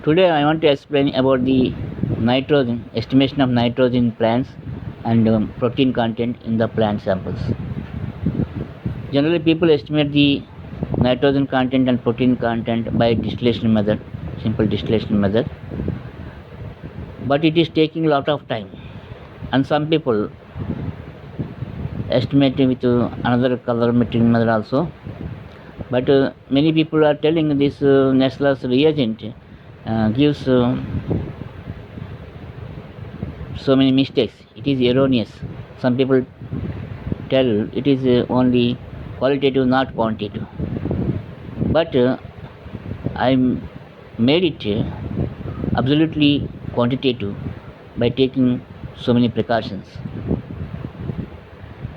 Today I want to explain about the nitrogen, estimation of nitrogen in plants and protein content in the plant samples. Generally people estimate the nitrogen content and protein content by distillation method, simple distillation method, but it is taking a lot of time, and some people estimate with another colorimetric method also, but many people are telling this Nestle's reagent gives so many mistakes. It is erroneous. Some people tell it is only qualitative, not quantitative. But I made it absolutely quantitative by taking so many precautions.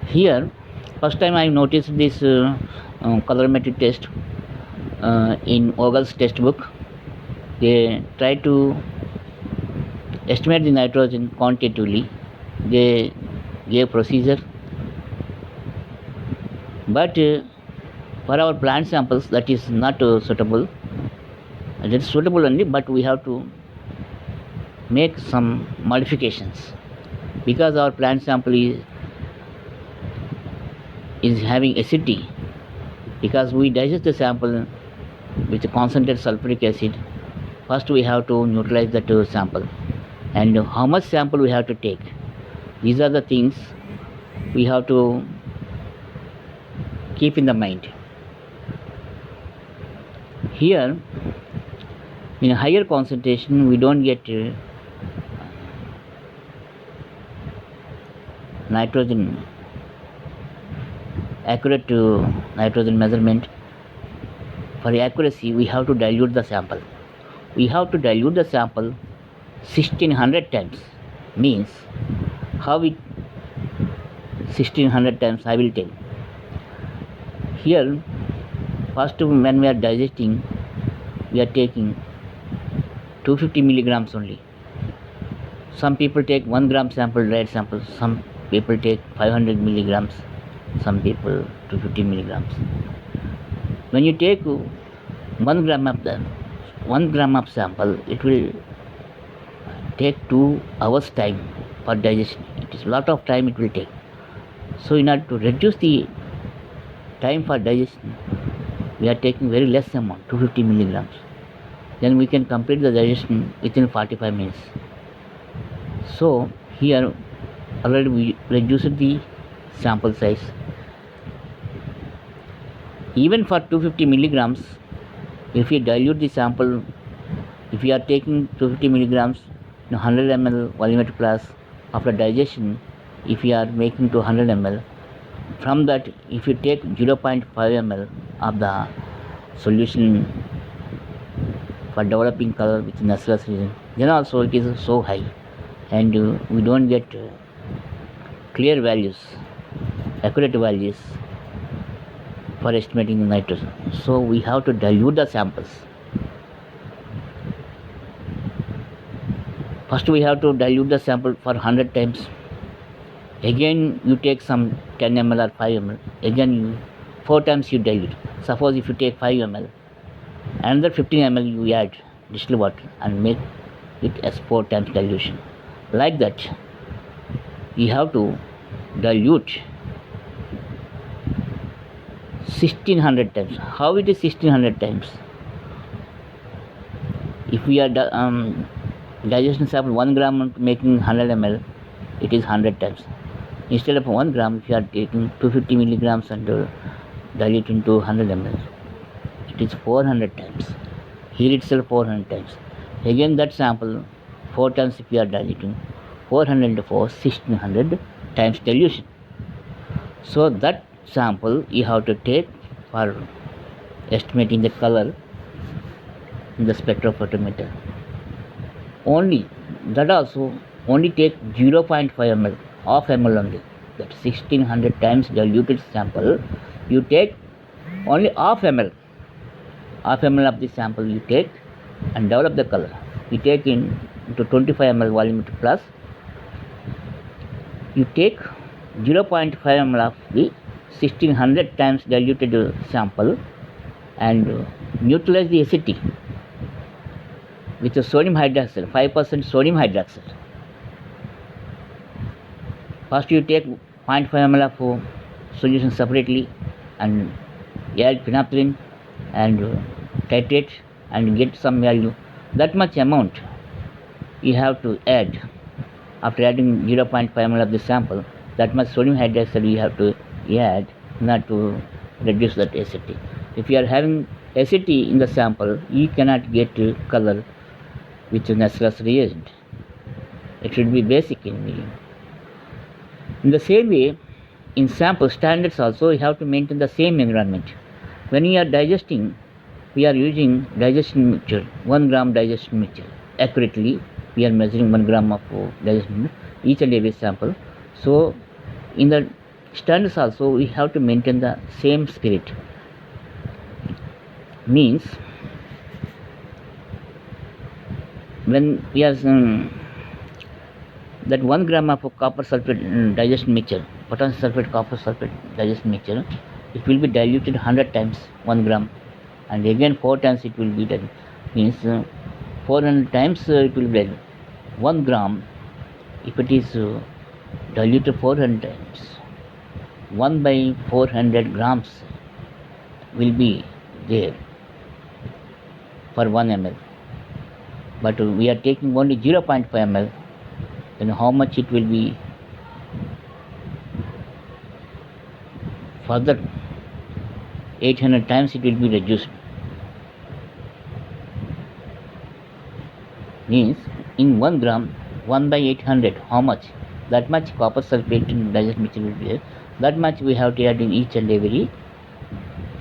Here, first time I noticed this colorimetric test in Ogle's textbook. They try to estimate the nitrogen quantitatively. They gave procedure, but for our plant samples that is not suitable. It is suitable only, but we have to make some modifications because our plant sample is having acidity. Because we digest the sample with concentrated sulfuric acid, first we have to neutralize that sample, and how much sample we have to take. These are the things we have to keep in the mind. Here, in a higher concentration, we don't get nitrogen, accurate nitrogen measurement. For accuracy, we have to dilute the sample. We have to dilute the sample 1600 times. Means how it 1600 times I will tell. Here, first when we are digesting, we are taking 250 milligrams only. Some people take 1 gram sample, dried sample. Some people take 500 milligrams. Some people 250 milligrams. When you take 1 gram of sample, it will take 2 hours time for digestion. It is a lot of time it will take. So in order to reduce the time for digestion, we are taking very less amount, 250 milligrams. Then we can complete the digestion within 45 minutes. So here already we reduced the sample size. Even for 250 milligrams, if we dilute the sample, if we are taking 250 milligrams in 100 ml volumetric flask, after digestion, if we are making to 100 ml, from that if you take 0.5 ml of the solution for developing color with Nestle's reagent, then also it is so high, and we don't get clear values, accurate values for estimating the nitrogen. So we have to dilute the samples. First we have to dilute the sample for 100 times. Again you take some 10 ml or 5 ml. Again 4 times you dilute. Suppose if you take 5 ml, another 15 ml you add distilled water and make it as 4 times dilution. Like that you have to dilute 1600 times. How it is 1600 times? If we are digestion sample 1 gram making 100 ml, it is 100 times. Instead of 1 gram, if you are taking 250 milligrams and diluting to 100 ml, it is 400 times. Here itself 400 times. Again that sample 4 times if you are diluting, 400 into 4, 1600 times dilution. So that sample you have to take for estimating the color in the spectrophotometer. Only that also only take 0.5 ml, half ml only. That 1600 times diluted sample, you take only half ml of the sample you take and develop the color. You take into 25 ml volumetric flask. You take 0.5 ml of the 1600 times diluted sample and neutralize the acidity. with the sodium hydroxide, 5% sodium hydroxide. First you take 0.5 ml of solution separately and add phenolphthalein and titrate and get some value. That much amount you have to add after adding 0.5 ml of the sample. That much sodium hydroxide you have to add not to reduce that acidity. If you are having acidity in the sample, you cannot get color with Nessler's reagent. It should be basic in medium. In the same way, in sample standards also, you have to maintain the same environment. When we are digesting, we are using digestion mixture, 1 gram digestion mixture. Accurately, we are measuring 1 gram of digestion mixture, each and every sample. So, in the standards also, we have to maintain the same spirit. Means, when we are that 1 gram of copper sulfate digestion mixture, potassium sulfate, copper sulfate digestion mixture, it will be diluted 100 times 1 gram, and again 4 times it will be diluted. Means 400 times it will be diluted. 1 gram, if it is diluted 400 times, 1 by 400 grams will be there for 1 ml. But we are taking only 0.5 ml. Then how much it will be? Further 800 times it will be reduced. Means in 1 gram, 1 by 800, how much? That much copper sulfate in digestion mixture will be there. That much we have to add in each and every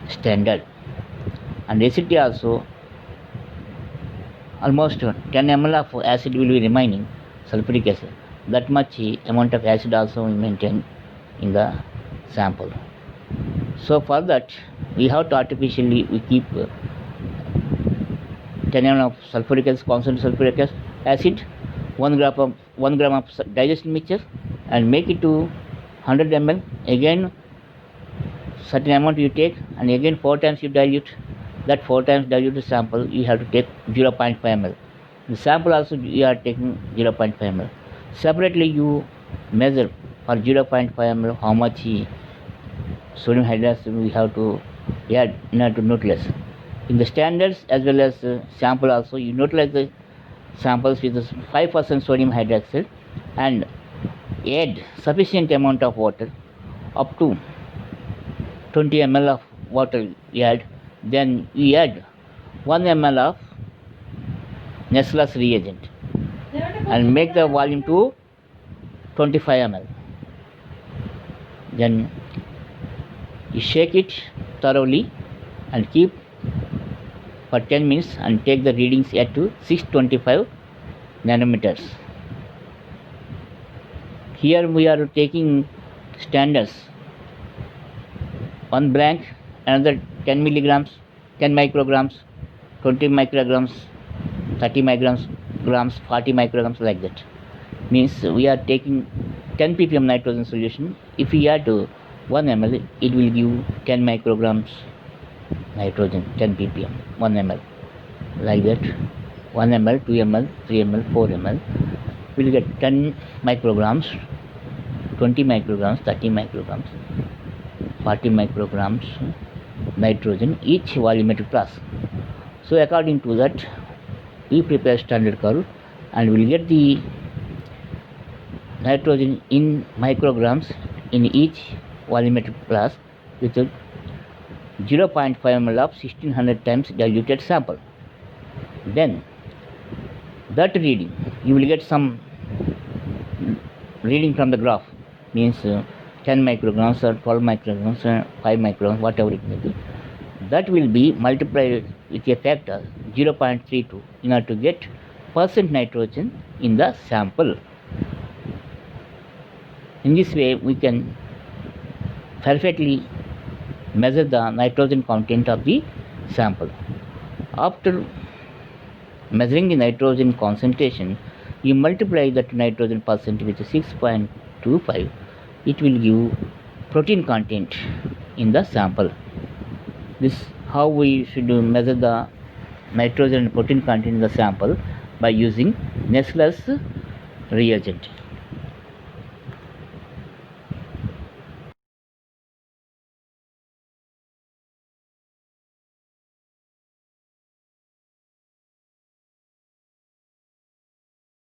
standard. And acidity also, almost 10 ml of acid will be remaining, sulfuric acid. That much amount of acid also we maintain in the sample. So for that, we have to artificially we keep 10 ml of sulfuric acid, concentrated sulfuric acid, 1 gram of digestion mixture, and make it to 100 ml. Again, certain amount you take, and again 4 times you dilute. That 4 times diluted sample you have to take 0.5 ml. The sample also you are taking 0.5 ml. Separately you measure for 0.5 ml how much sodium hydroxide we have to add in order to neutralize. In the standards as well as sample also, you neutralize the samples with 5% sodium hydroxide and add sufficient amount of water, up to 20 ml of water you add. Then we add 1 ml of Nessler's reagent and make the volume to 25 ml. Then you shake it thoroughly and keep for 10 minutes and take the readings at to 625 nanometers. Here we are taking standards, one blank, another 10 milligrams, 10 micrograms, 20 micrograms, 30 micrograms, 40 micrograms, like that. Means we are taking 10 ppm nitrogen solution. If we add 1 ml, it will give 10 micrograms nitrogen, 10 ppm, 1 ml, like that. 1 ml, 2 ml, 3 ml, 4 ml, we will get 10 micrograms, 20 micrograms, 30 micrograms, 40 micrograms nitrogen each volumetric class. So according to that, we prepare standard curve and we will get the nitrogen in micrograms in each volumetric class with 0.5 ml of 1600 times diluted sample. Then that reading, you will get some reading from the graph, means 10 micrograms or 12 micrograms or 5 micrograms, whatever it may be. That will be multiplied with a factor 0.32 in order to get percent nitrogen in the sample. In this way, we can perfectly measure the nitrogen content of the sample. After measuring the nitrogen concentration, you multiply that nitrogen percent with 6.25, it will give protein content in the sample. This how we should measure the nitrogen and protein content in the sample by using Nessler's reagent.